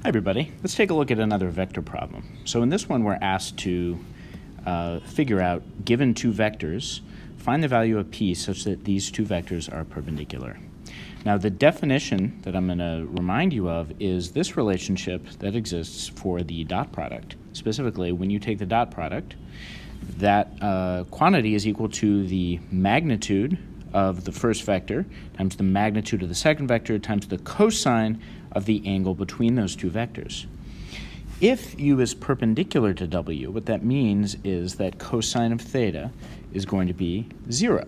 Hi everybody, let's take a look at another vector problem. So in this one we're asked to figure out, given two vectors, find the value of p such that these two vectors are perpendicular. Now the definition that I'm going to remind you of is this relationship that exists for the dot product. Specifically, when you take the dot product, that quantity is equal to the magnitude of the first vector times the magnitude of the second vector times the cosine of the angle between those two vectors. If u is perpendicular to w, what that means is that cosine of theta is going to be 0,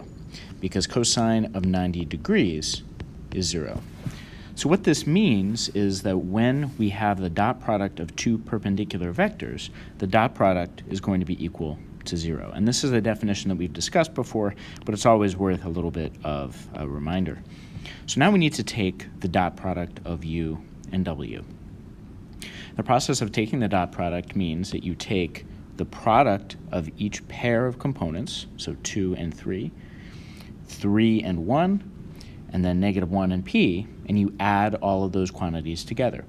because cosine of 90 degrees is 0. So what this means is that when we have the dot product of two perpendicular vectors, the dot product is going to be equal to 0. And this is a definition that we've discussed before, but it's always worth a little bit of a reminder. So now we need to take the dot product of u and w. The process of taking the dot product means that you take the product of each pair of components, so 2 and 3, 3 and 1, and then -1 and p, and you add all of those quantities together.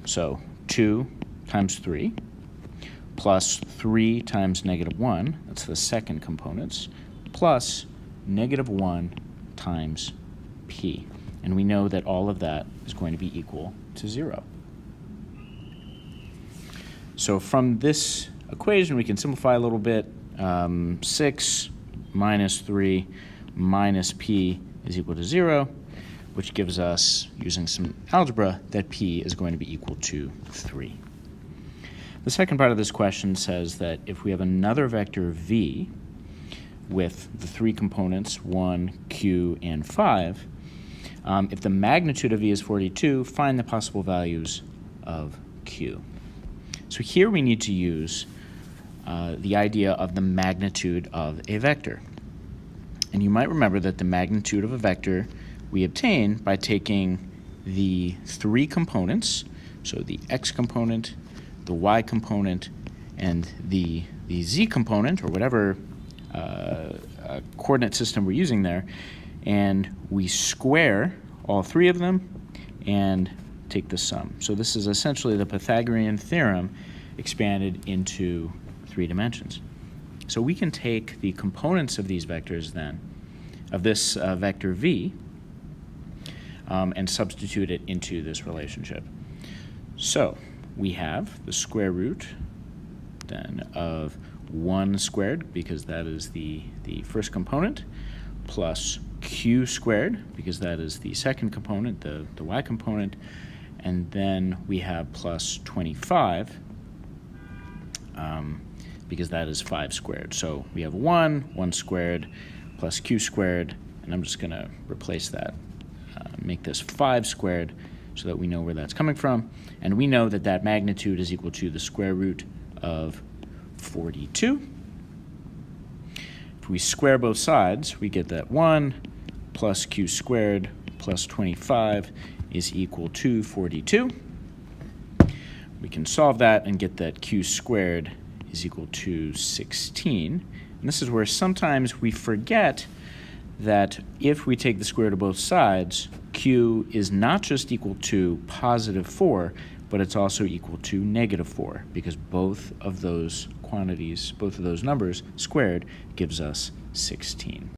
So 2 times 3 plus 3 times -1, that's the second components, plus -1 times p. And we know that all of that is going to be equal to 0. So from this equation, we can simplify a little bit. 6 minus 3 minus p is equal to 0, which gives us, using some algebra, that p is going to be equal to 3. The second part of this question says that if we have another vector v with the three components, 1, q, and 5, if the magnitude of v is 42, find the possible values of q. So here we need to use the idea of the magnitude of a vector. And you might remember that the magnitude of a vector we obtain by taking the three components, so the x component, the y component, and the z component, or whatever coordinate system we're using there, and we square all three of them and take the sum. So this is essentially the Pythagorean theorem expanded into 3 dimensions. So we can take the components of these vectors then, of this vector v, and substitute it into this relationship. So we have the square root then of 1 squared, because that is the first component, plus q squared, because that is the second component, the y component, and then we have plus 25, because that is 5 squared. So we have 1 squared, plus q squared, and I'm just going to replace that, make this 5 squared, so that we know where that's coming from. And we know that that magnitude is equal to the square root of 42. If we square both sides, we get that 1 plus q squared plus 25 is equal to 42. We can solve that and get that q squared is equal to 16. And this is where sometimes we forget that if we take the square root of both sides, q is not just equal to +4, but it's also equal to -4, because both of those quantities, both of those numbers squared gives us 16.